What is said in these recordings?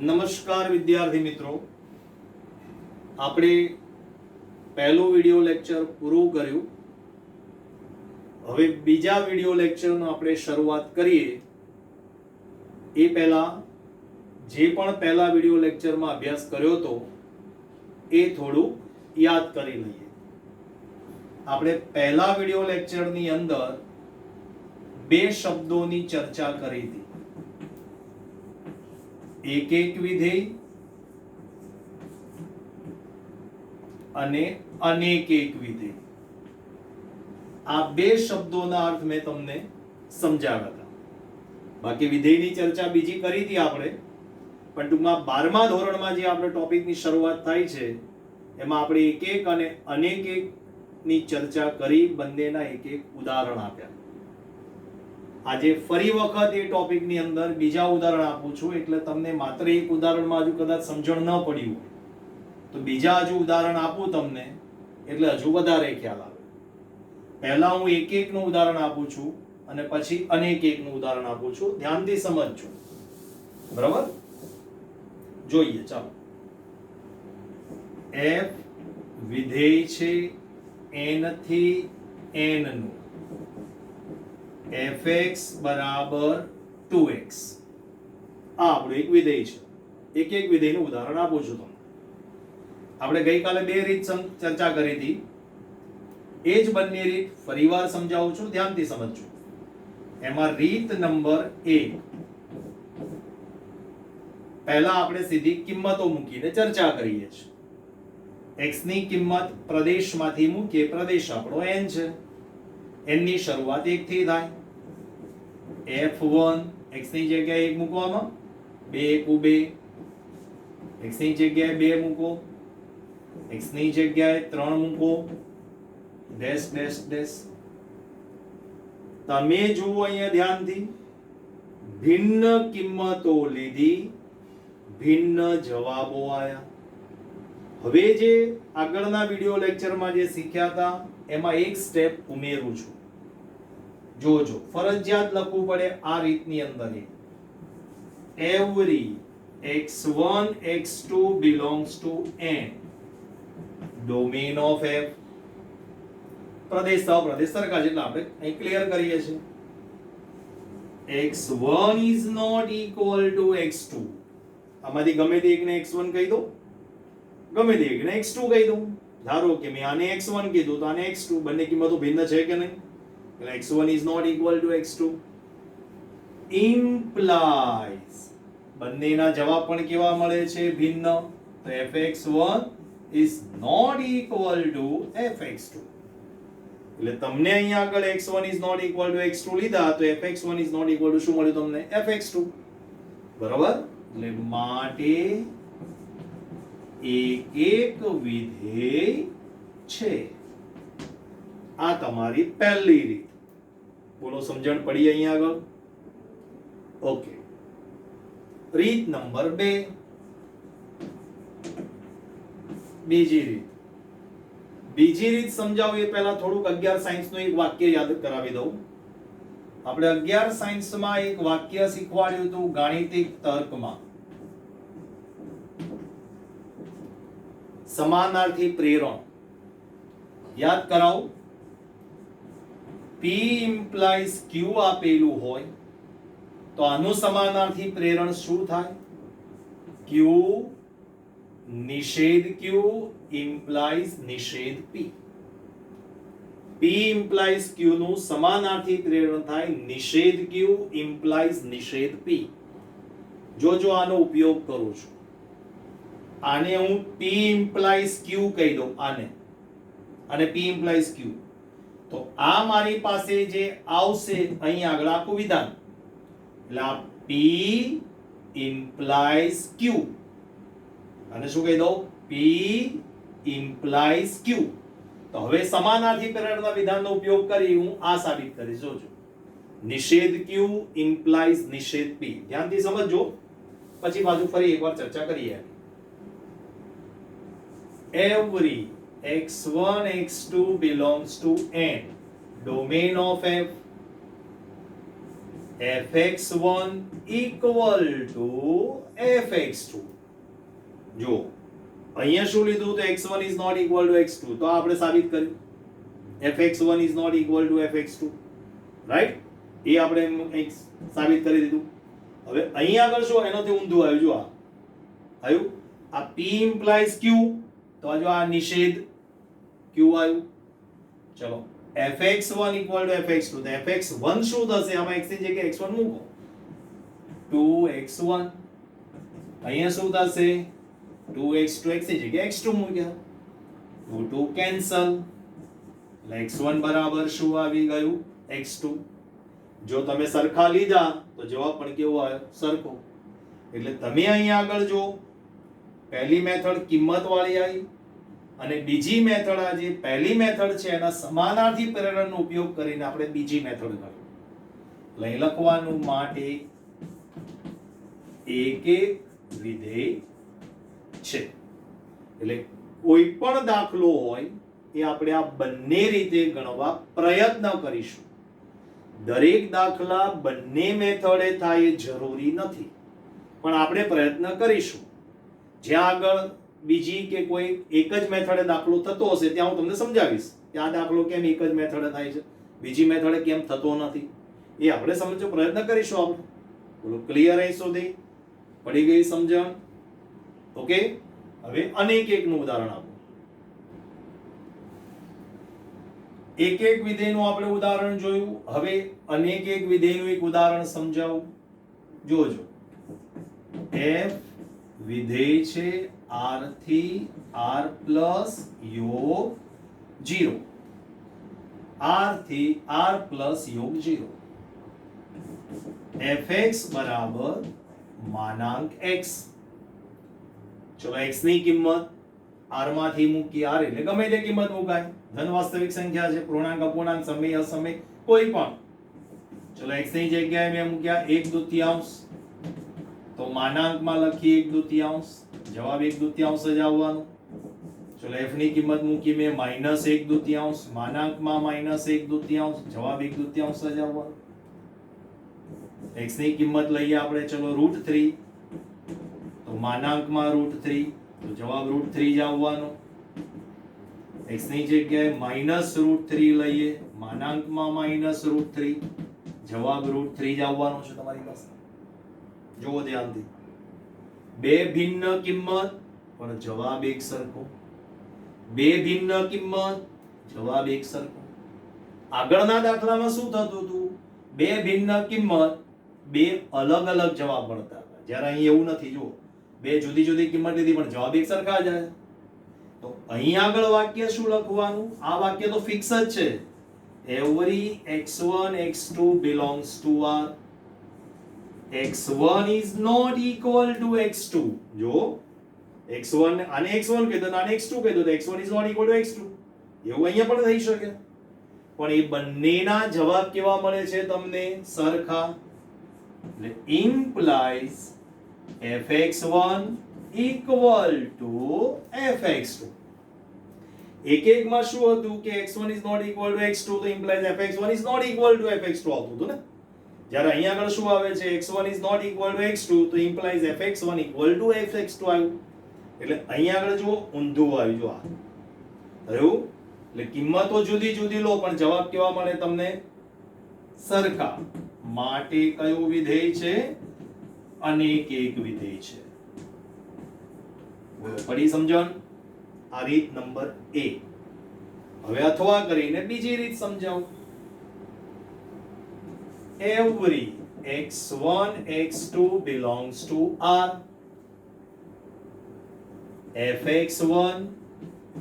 નમસ્કાર વિદ્યાર્થી મિત્રો, આપણે પહેલું વિડિયો લેક્ચર પૂરું કર્યું. હવે બીજા વિડિયો લેક્ચરનો આપણે શરૂઆત કરીએ એ પહેલા જે પણ પહેલા વિડિયો લેક્ચરમાં અભ્યાસ કર્યો હતો એ થોડું યાદ કરી લઈએ. આપણે પહેલા વિડિયો લેક્ચરની અંદર બે શબ્દોની ચર્ચા કરી હતી, એક વિધેય અને અનેક વિધેય. આ બે શબ્દોના અર્થ મેં તમને સમજાવ્યા હતા. બાકી વિધેયની ચર્ચા બીજી કરી હતી આપણે, પણ ટૂંકમાં 12મા ધોરણમાં જે આપણે ટોપિકની શરૂઆત થાય છે એમાં આપણે એક અને અનેક ની ચર્ચા કરી, બંનેના એક ઉદાહરણ આપ્યા. આજે ફરી વખત એ ટોપિકની અંદર બીજા ઉદાહરણ આપું છું, એટલે તમને માત્ર એક ઉદાહરણમાં હજુ કદાચ સમજણ ન પડી હોય તો બીજા હજુ ઉદાહરણ આપું તમને, એટલે હજુ વધારે ખ્યાલ આવે. પહેલા હું એક નું ઉદાહરણ આપું છું અને પછી અનેક નું ઉદાહરણ આપું છું. ધ્યાનથી સમજજો, બરાબર? જોઈએ, ચાલો. f વિધેય છે n થી n નું, fx બરાબર 2x. આ આપણું એક વિધેય છે. એક વિધેયનું ઉદાહરણ આપું છું તમને. આપણે ગઈકાલે બે રીત ચર્ચા કરી હતી, એ જ બંને રીત ફરીવાર સમજાવું છું, ધ્યાનથી સમજજો. એમાં રીત નંબર 1, પહેલા આપણે સીધી કિંમતો મૂકીને ચર્ચા કરીએ છીએ. x ની કિંમત પ્રદેશમાંથી મૂકીએ, પ્રદેશ આપણો n છે, n ની શરૂઆત 1 થી થાય. f1 x ની જગ્યાએ 1 મૂકવામાં, 2 * 2, x ની જગ્યાએ 2 મૂકો, x ની જગ્યાએ 3 મૂકો, ડેશ ડેશ ડેશ. તમે જુઓ અહીંયા ધ્યાનથી, ભિન્ન કિંમતો લીધી, ભિન્ન જવાબો આયા. હવે જે આગળના વિડિયો લેક્ચરમાં જે શીખ્યા હતા એમાં એક સ્ટેપ ઉમેરું છું. જોજો, ફરજિયાત લખવું પડે આ રીતની અંદર. every x1 x2 belongs to n, domain of f. પ્રદેશ પ્રદેશ સરખા છે એટલે આપણે અહીં ક્લિયર કરીએ છીએ. x1 is not equal to x2. આમાંથી ગમે તે એકને x1 કહી દો, ગમે તે એકને x2 કહી દો. ધારો કે મેં આને x1 કીધું તો આને x2, બંને કિંમતો ભિન્ન છે કે નહીં? એટલે x1 is not equal to x2 implies બંનેના જવાબ પણ કેવા મળે છે? ભિન્ન. તો fx1 is not equal to fx2. એટલે તમને અહીંયા આગળ x1 is not equal to x2 લીધા તો fx1 is not equal to શું મળ્યું તમને? fx2. બરાબર? એટલે માટે એક વિધેય છે. આ તમારી પહેલી રીત. બોલો, સમજણ પડી અહીંયા આગળ? ઓકે. રીત નંબર 2, બીજી રીત. બીજી રીત સમજાવું એ પહેલા થોડુંક 11 સાયન્સ નું એક વાક્ય યાદ કરાવી દઉં. આપણે 11 સાયન્સમાં એક વાક્ય શીખવાડ્યું હતું ગાણિતિક તર્કમાં. સમાનાર્થી પ્રેરણ યાદ કરાવું. P implies Q આપેલું હોય તો આનું સમાનાર્થી પ્રેરણ શું થાય? Q નિષેધ Q implies નિષેધ P. P implies Q નું સમાનાર્થી પ્રેરણ થાય નિષેધ Q implies નિષેધ P. જો આનો ઉપયોગ કરું છું, આને હું P implies Q કહી દઉં, આને અને P implies Q, તો આ મારી પાસે જે આવશે અહીં આગળ આખું વિધાન, એટલે આ P implies Q અને શું કહી દઉં? P implies Q. તો હવે સમાનાર્થી પ્રેરણના વિધાનનો ઉપયોગ કરી હું આ સાબિત કરીશ. જોજો, નિષેધ Q implies નિષેધ P. ધ્યાનથી સમજજો, પછી પાછું ફરી એકવાર ચર્ચા કરીએ. every x1 x2 belongs to n, domain of f. fx1 equal to fx2. જો અહીંયા શું લીધું તો x1 is not equal to x2, તો આપણે સાબિત કર્યું fx1 is not equal to fx2, right? એ આપણે સાબિત કરી દીધું. હવે અહીંયા આગળ શું એનાથી ઊંધું આવ્યું, જો આ આવ્યું, આ p implies q, તો જો આ નિષેધ q આવ્યું. ચલો fx1 equal to fx2, તો fx1 શું થશે? આમાં x ની જગ્યાએ x1 મૂકો, 2x1. અહીંયા શું થશે? 2x2, x ની જગ્યાએ x2 મૂક્યા, 2 2 કેન્સલ, એટલે x1 બરાબર શું આવી ગયું? x2. જો તમે સરખા લીધા તો જવાબ પણ કેવો આવ્યો? સરખો. એટલે તમે અહીંયા આગળ જો પહેલી મેથડ કિંમત વાળી આવી અને બીજી મેથડ આ જે પહેલી મેથડ છે એના સમાનાર્થી પ્રેરણનો ઉપયોગ કરીને આપણે બીજી મેથડ કરી લઈ લખવાનું માટે એક એક વિધેય છે. એટલે કોઈ પણ દાખલો હોય એ આપણે આ બંને રીતે ગણવા પ્રયત્ન કરીશું. દરેક દાખલા બંને મેથડે થાય એ જરૂરી નથી, પણ આપણે પ્રયત્ન કરીશું. જ્યાં આગળ બીજી કે કોઈ એક જ મેથડે દાખલો થતો હશે ત્યાં હું તમને સમજાવીશ કે આ દાખલો કેમ એક જ મેથડે થાય છે, બીજી મેથડે કેમ થતો નથી, એ આપણે સમજવાનો પ્રયત્ન કરીશું. આપણે બોલો ક્લિયર અહીં સુધી પડી ગઈ સમજણ? ઓકે. હવે અનેક એકનું ઉદાહરણ આપો. એક એક વિધેયનું આપણે ઉદાહરણ જોયું. હવે અનેક એક વિધેયનું એક ઉદાહરણ સમજાવું. જોજો, f વિધેય છે r થી r પ્લસ યોગ 0, r થી r પ્લસ યોગ 0, fx બરાબર માનાંક x. ચલો x ની કિંમત r માંથી મૂકી, r એટલે ગમે તે કિંમત મુકાય, ધન વાસ્તવિક સંખ્યા છે, પૂર્ણાંક અપૂર્ણાંક સમય અસમય કોઈ પણ. ચલો x ની જગ્યાએ મેં મૂક્યા 1/2, તો માનાંકમાં લખી 1/2, જવાબ 1/2 જ આવવાનો. ચલો f ની કિંમત મૂકી મેં -1/2, માનાંકમાં -1/2, જવાબ 1/2 જ આવવાનો. x ની કિંમત લઈએ આપણે ચલો √3, તો માનાંકમાં √3, તો જવાબ √3 જ આવવાનો. x ની જગ્યાએ -√3 લઈએ, માનાંકમાં -√3, જવાબ √3 જ આવવાનો છે તમારી પાસે. જુઓ ધ્યાનથી, બે ભિન્ન કિંમત પણ જવાબ એક સરખો, બે ભિન્ન કિંમત જવાબ એક સરખો. આગળના દાખલામાં શું થતું હતું? બે ભિન્ન કિંમત બે અલગ અલગ જવાબ મળતા હતા. જ્યારે અહીં એવું નથી. જુઓ, બે જુદી જુદી કિંમત લીધી પણ જવાબ એક સરખા જ આવે. તો અહીં આગળ વાક્ય શું લખવાનું? આ વાક્ય તો ફિક્સ જ છે, every x1 x2 belongs to r, x1 is not equal to x2. જો x1 આને x1 કહી દો અને આને x2 કહી દો, તો x1 is not equal to x2. એવું અહીંયા પણ થઈ શકે, પણ એ બંનેના જવાબ કેવા મળે છે તમને? સરખા. એટલે implies fx1 equal to fx2. એક એકમાં શું હતું કે x1 is not equal to x2, તો implies fx1 is not equal to fx2 આવતું હતું ને. જ્યારે અહીંયા આગળ શું આવે છે? x1 is not equal to x2, તો implies fx1 equal to fx2 આવ્યું. એટલે અહીંયા આગળ જુઓ ઊંધું આવ્યું. જો આ થયું. એટલે કિંમતો જુદી જુદી લો પણ જવાબ કેવા મળે તમને? સરખા. માટે કયું વિધેય છે? અનેક એક વિધેય છે. બોલો પડી સમજણ? આ રીત નંબર A. હવે અથવા કરીને બીજી રીત સમજાવું. every x1 x2 belongs to r, fx1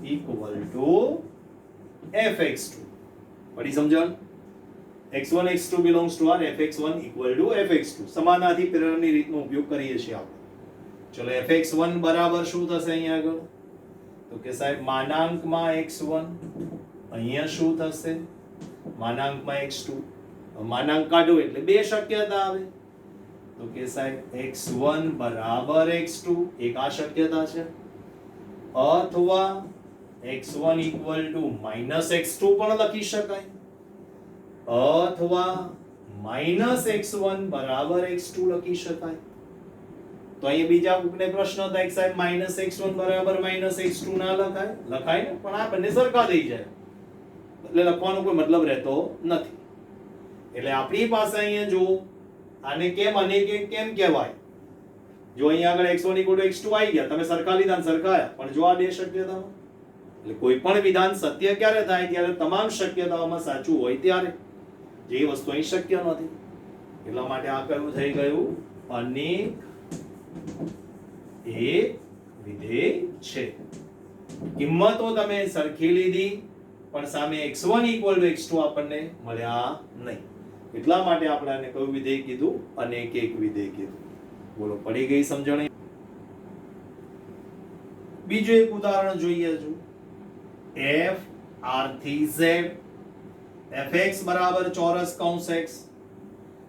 equal to fx2. પડી સમજણ? x1 x2 belongs to r, fx1 equal to fx2. સમાનાર્થી પ્રેરણની રીતનો ઉપયોગ કરીએ છીએ આપણે. ચલો fx1 બરાબર શું થશે અહીંયા આગળ? તો કે સાહેબ માનાંકમાં x1, અહીંયા શું થશે? માનાંકમાં x2. માનાંક કાઢો એટલે બે શક્યતા આવે, તો કે સાહેબ x1 બરાબર x2, એક આ શક્યતા છે, અથવા x1 equal to -x2 પણ લખી શકાય, અથવા માઇનસ x1 બરાબર x2 લખી શકાય. તો અહીંયા બીજા કોકને પ્રશ્ન થાય કે સાહેબ માઇનસ x1 બરાબર માઇનસ x2 ના લખાય? લખાય ને, પણ આ બંને સરખા થઈ જાય એટલે લખવાનો કોઈ મતલબ રહેતો નથી. એટલે આપણી પાસે અહીંયા જો આને કેમ અનેક કેમ કહેવાય? જો અહીંયા આગળ x1 x2 આવી ગયા, તમે સરખા લીધા ને સરખાયા, પણ જો આ બે શક્યતાઓ, એટલે કોઈ પણ વિધાન સત્ય ક્યારે થાય? ત્યારે તમામ શક્યતાઓમાં સાચું હોય ત્યારે. જે વસ્તુ અહીં શક્ય નથી, એટલા માટે આ કયું થઈ ગયું? અનેક એક વિધેય છે. કિંમતો તમે સરખી લીધી પણ સામે x1 x2 આપણને મળ્યા નહીં, એટલા માટે આપણે આને કયું વિધેય કીધું? અનેક એક વિધેય કીધું. બોલો, પડી ગઈ સમજણ? બીજું એક ઉદાહરણ જોઈએ જો. f r થી z fx બરાબર ચોરસ કૌંસ x.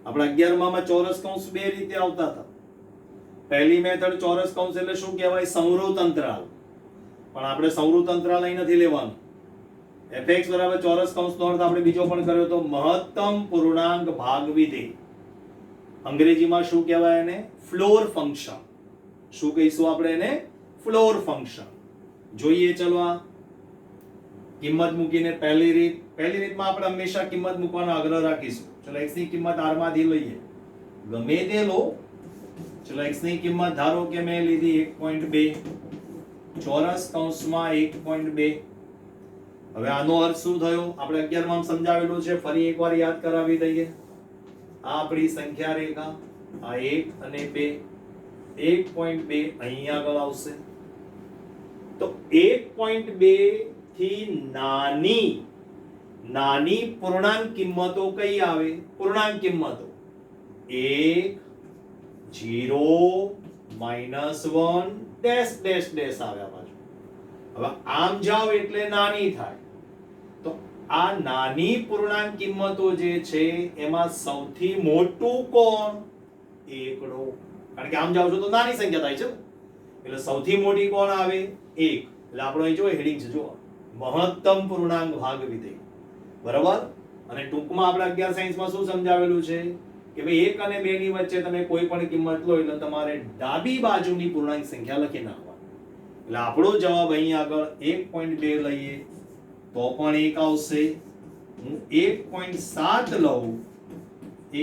આપણા 11 માં ચોરસ કૌંસ બે રીતે આવતા હતા. પહેલી મેથડ ચોરસ કૌંસ એટલે શું કહેવાય? સમરૂપ અંતરાલ. પણ આપણે સમરૂપ અંતરાલ અહીં નથી લેવાનું. fx બરાબર ચોરસ કૌંસનો અર્થ આપણે બીજો પણ કર્યો તો મહત્તમ પૂર્ણાંક ભાગ વિધેય. અંગ્રેજીમાં શું કહેવાય એને? Floor function. શું કહીશું આપણે એને? Floor function. જોઈએ ચલો આ કિંમત મૂકીને પહેલી રીતમાં આપણે હંમેશા કિંમત મૂકવાનો આગ્રહ રાખીશું. ચલો x ની કિંમત r માંથી લઈએ, ગમે તે લો. ચલો x ની કિંમત ધારો કે મેં લીધી 1.2 ચોરસ કૌંસમાં 1.2. હવે આનો અર્થ શું થયો? આપણે 11 માં સમજાવેલું છે, ફરી એકવાર યાદ કરાવી દઈએ. આ આપણી સંખ્યા રેખા, આ 1 અને 2, 1.2 અહીંયા આગળ આવશે. તો 1.2 થી નાની પૂર્ણાંક કિંમતો કઈ આવે? પૂર્ણાંક કિંમતો 1 0 -1 ડેશ ડેશ ડેશ આવ્યા પાછું. હવે આમ જાવ એટલે નાની થાય. તો આ નાની પૂર્ણાંક કિંમતો જે છે એમાં સૌથી મોટું કોણ? એકડો. કારણ કે આમ જાવ છો તો નાની સંખ્યા થાય છે, એટલે સૌથી મોટી કોણ આવે? 1. એટલે આપણો અહીં જો હેડિંગ છે, જો મહત્તમ પૂર્ણાંક ભાગ વિધેય. બરાબર. અને ટૂંકમાં આપણે 11 સાયન્સમાં શું સમજાવેલું છે કે ભાઈ 1 અને 2 ની વચ્ચે તમે કોઈ પણ કિંમત લો એટલે તમારે ડાબી બાજુની પૂર્ણાંક સંખ્યા લખી નાખવાની. એટલે આપણો જવાબ અહીં આગળ 1.2 લઈએ તો પણ 1 આવશે. હું 1.7 લઉં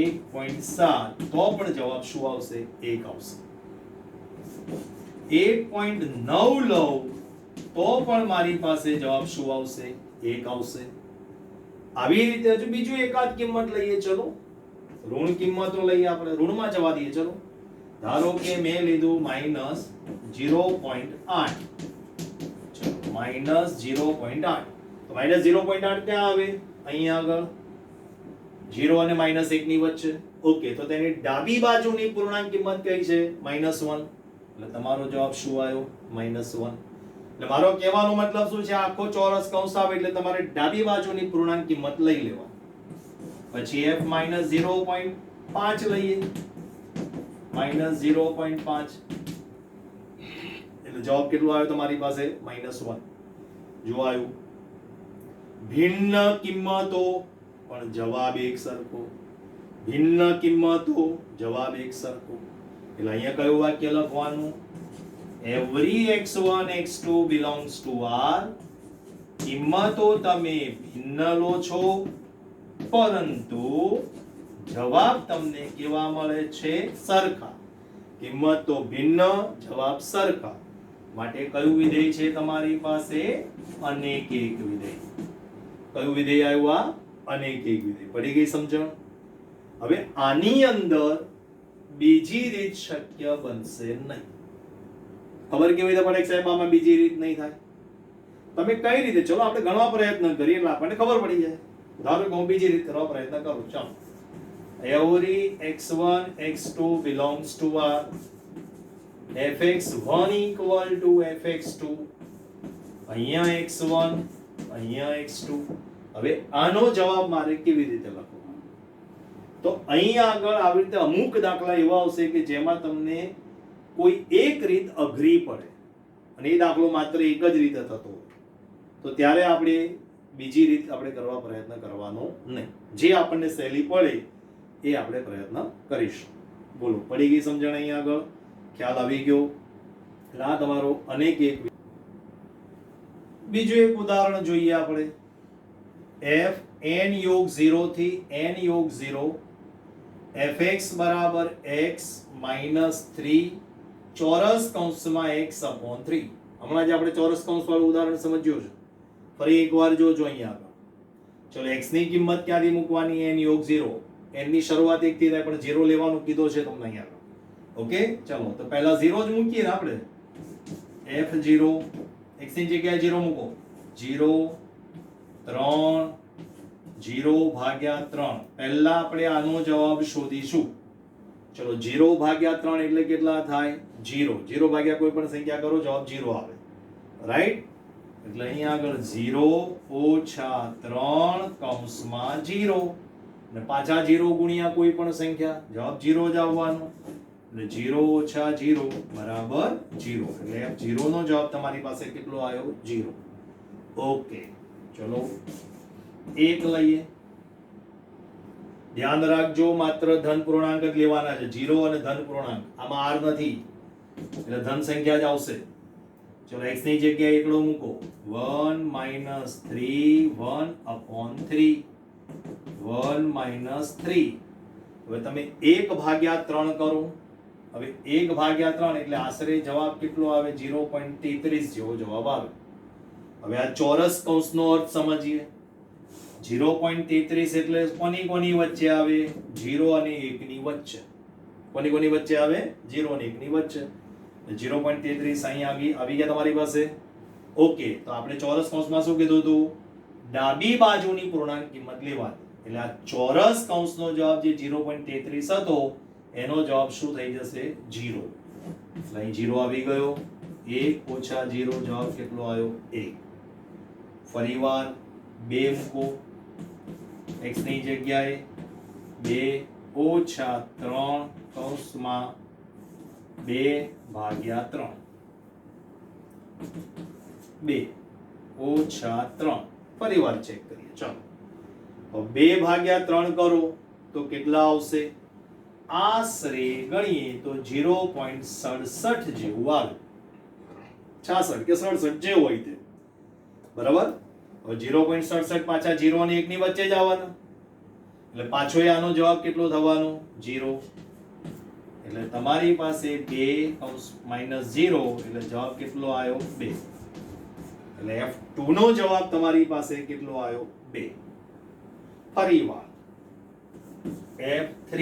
1.7 તો પણ જવાબ શું આવશે? 1 આવશે. 1.9 લઉં તો પણ મારી પાસે જવાબ શું આવશે? 1 આવશે. આવી રીતે હજુ બીજું એકાદ કિંમત લઈએ. ચલો ઋણ કિંમતો લઈએ, આપણે ઋણમાં જવા દઈએ. ચલો ધારો કે મેં લીધું -0.8. ચલો -0.8. તો -0.8 ક્યાં આવે? અહીંયા આગળ 0 અને -1 ની વચ્ચે. ઓકે, તો તેની ડાબી બાજુની પૂર્ણાંક કિંમત કઈ છે? -1. એટલે તમારો જવાબ શું આવ્યો? -1. એટલે મારો કહેવાનો મતલબ શું છે? આખો ચોરસ કૌંસ આવે એટલે તમારે ડાબી બાજુની પૂર્ણાંક કિંમત લઈ લેવા. પછી f -0.5 લઈએ, -0.5 એટલે જવાબ કેટલો આવ્યો તમારી પાસે? -1. જો આવ્યું. ભિન્ન કિંમતો પણ જવાબ એક સરખો. ભિન્ન કિંમતો જવાબ એક સરખો. એટલે અહીંયા કયું વાક્ય લખવાનું? every x1 x2 belongs to R. કિંમતો તમે ભિન્ન લો છો પરંતુ જવાબ તમને કેવા મળે છે? સરખા. કિંમત તો ભિન્ન, જવાબ સરખા. માટે કયું વિધેય છે તમારી પાસે? અનેક એક વિધેય. કયું વિધેય આવ્યું? આ અનેક એક વિધેય. પડી ગઈ સમજણ? હવે આની અંદર બીજી રીત શક્ય બનશે નહીં. ખબર કેવી રીતે પડે સાહેબ આમાં બીજી રીત નહીં થાય? તમે કઈ રીતે? ચલો આપણે ઘણો પ્રયત્ન કરીએ એટલે આપણને ખબર પડી જાય. ધારો કે હું બીજી રીત કરવા પ્રયત્ન કરું. ચાલો every x1 x2 belongs to R. fx1 equal to fx2. અહીંયા x1 અહીંયા x2. હવે આનો જવાબ મારે કેવી રીતે લખવો? તો અહીં આગળ આવી રીતે અમુક દાખલા એવા આવશે કે જેમાં તમને કોઈ એક રીત અઘરી પડે અને એ દાખલો માત્ર એક જ રીતે થતો, તો ત્યારે આપણે બીજી રીત આપણે કરવા પ્રયત્ન કરવાનો નહીં. જે આપણને સહેલી પડે એ આપણે પ્રયત્ન કરીશું. બોલો, પડી ગઈ સમજણ? અહીં આગળ ખ્યાલ આવી ગયો? એટલે આ તમારો અનેક એક. બીજું એક ઉદાહરણ જોઈએ આપણે. f n યોગ 0 થી n યોગ 0 fx બરાબર x minus 3 ચોરસ કૌંસમાં x/3. હમણાં જ આપણે ચોરસ કૌંસ વાળું ઉદાહરણ સમજ્યું છે. ફરી એકવાર જોજો અહીંયા આગળ. ચલો, x ની કિંમત ક્યાંથી મૂકવાની? n યોગ 0. n ની શરૂઆત 1 થી થાય, પણ 0 લેવાનું કીધો છે તમને અહીંયા આગળ. ઓકે, ચલો તો પહેલા 0 જ મૂકીએ ને આપણે. f0 x ની જગ્યાએ 0 મૂકો. 0 3 0 ભાગ્યા 3. પહેલા આપણે આનો જવાબ શોધીશું. ચલો, 0 ભાગ્યા 3 એટલે કેટલા થાય? 0. 0 ભાગ્યા કોઈ પણ સંખ્યા કરો, જવાબ 0 આવે. રાઈટ? એટલે અહીંયા આગળ 0 ઓછા 3 કૌંસમાં 0 અને પાછા 0 ગુણ્યા કોઈ પણ સંખ્યા, જવાબ 0 જ આવવાનો. એટલે 0 ઓછા 0 બરાબર 0. એટલે f0 નો જવાબ તમારી પાસે કેટલો આવ્યો? 0. ઓકે, ચલો એક લઈએ. ધ્યાન રાખજો, માત્ર ધન પૂર્ણાંક જ લેવાના છે. 0 અને ધન પૂર્ણાંક, આમાં r નથી, એટલે ધન સંખ્યા જ આવશે. ચલો, x ની જગ્યાએ એકડો મૂકો. 1 minus 3 1/3 1 minus 3. હવે તમે 1 ભાગ્યા 3 કરો. હવે 1 ભાગ્યા 3 એટલે આશરે જવાબ કેટલો આવે? 0.33 જેવો જવાબ આવે. હવે આ ચોરસ કૌંસનો અર્થ સમજીએ. 0.33 એટલે કોની વચ્ચે આવે? 0 અને 1 ની વચ્ચે. કોની વચ્ચે આવે? 0 અને 1 ની વચ્ચે. 0.33 અહીં આવી ગયા તમારી પાસે. ઓકે, તો આપણે ચોરસ કૌંસમાં શું કીધું હતું? ડાબી બાજુની પૂર્ણાંક કિંમત લેવાની. એટલે આ ચોરસ કૌંસનો જવાબ જે 0.33 હતો એનો જવાબ શું થઈ જશે? 0. એટલે અહીં 0 આવી ગયો. 1 ઓછા 0 જવાબ કેટલો આવ્યો? 1. ફરીવાર 2 મૂકો x ની જગ્યાએ. 2 ઓછા 3 કૌંસમાં 2 ભાગ્યા 3. 2 ઓછા 3. ફરીવાર ચેક કરીએ. ચાલો, 2 ભાગ્યા 3 કરો તો કેટલા આવશે? આશરે ગણીએ તો 0.67 જેવું આવે. 66 કે 67 જે હોય તે. બરાબર? હવે 0.67 પાછા 0 અને 1 ની વચ્ચે જ આવવાના. એટલે પાછો આનો જવાબ કેટલો થવાનો? 0. એટલે તમારી પાસે 2 કૌંસ minus 0 એટલે જવાબ કેટલો આવ્યો? 2. એટલે f2 નો જવાબ તમારી પાસે કેટલો આવ્યો? 2. ફરીવાર f3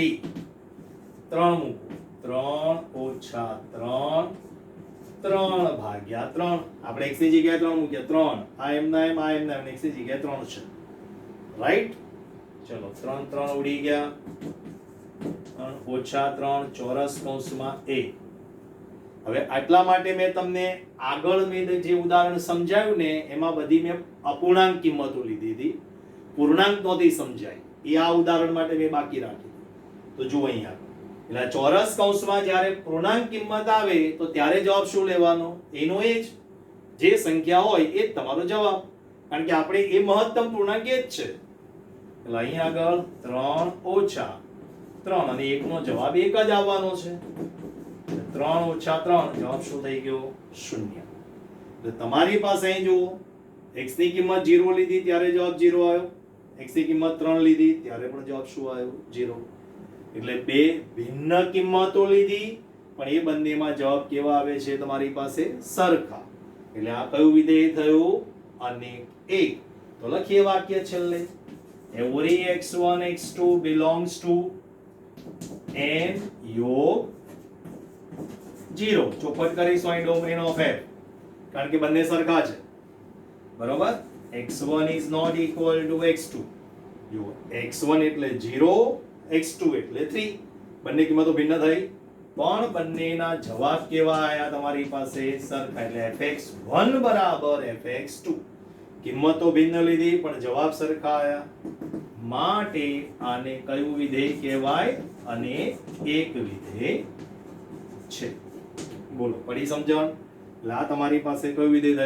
3 મૂકો. 3 ઓછા 3 3 ભાગ્યા 3. આપણે x ની જગ્યાએ 3 મૂક્યા. 3 આ એમના એમ x ની જગ્યાએ 3 છે. રાઈટ? ચલો, 3 3 ઉડી ગયા. 3 ઓછા 3 ચોરસ કૌંસમાં a. હવે આટલા માટે મેં તમને આગળ મેં જે ઉદાહરણ સમજાવ્યું ને એમાં બધી મેં અપૂર્ણાંક કિંમતો લીધી હતી. પૂર્ણાંક નહોતી સમજાય. એ આ ઉદાહરણ માટે મેં બાકી રાખી. તો જુઓ અહીંયા. એટલે ચોરસ કૌંસમાં જ્યારે પૂર્ણાંક કિંમત આવે તો ત્યારે જવાબ શું લેવાનો? એનો એ જ જે સંખ્યા હોય એ જ તમારો જવાબ. કારણ કે આપણે એ મહત્તમ પૂર્ણાંક એ જ છે. એટલે અહીં આગળ 3 ઓછા 3 અને 1 નો જવાબ 1 જ આવવાનો છે. 3 ઓછા 3 જવાબ શું થઈ ગયો? 0. એટલે તમારી પાસે અહીં જુઓ, x ની કિંમત 0 લીધી ત્યારે જવાબ 0 આવ્યો. x ની કિંમત 3 લીધી ત્યારે પણ જવાબ શું આવ્યો? 0. એટલે બે ભિન્ન કિંમતો લીધી પણ એ બંનેમાં જવાબ કેવા આવે છે તમારી પાસે? સરખા. એટલે આ કયું વિધેય થયું? અનેક એક. તો લખીએ વાક્ય છેલ્લે. Every x1 x2 belongs to n યોગ 0. ચોખવટ કરીશું અહીં ડોમેન ઓફ f, કારણ કે બંને સરખા છે. બરોબર? x1 is not equal to x2. જો x1 એટલે 0, x2 એટલે 3. બંને કિંમતો ભિન્ન થઈ પણ બંનેના જવાબ કેવા આયા તમારી પાસે? સરખા. એટલે fx1 બરાબર fx2. કિંમતો ભિન્ન લીધી પણ જવાબ સરખા આયા. માટે આને કયું વિધેય કહેવાય? અને એક વિધેય છે. બોલો, પડી સમજણ? એટલે આ તમારી પાસે કયું વિધેય?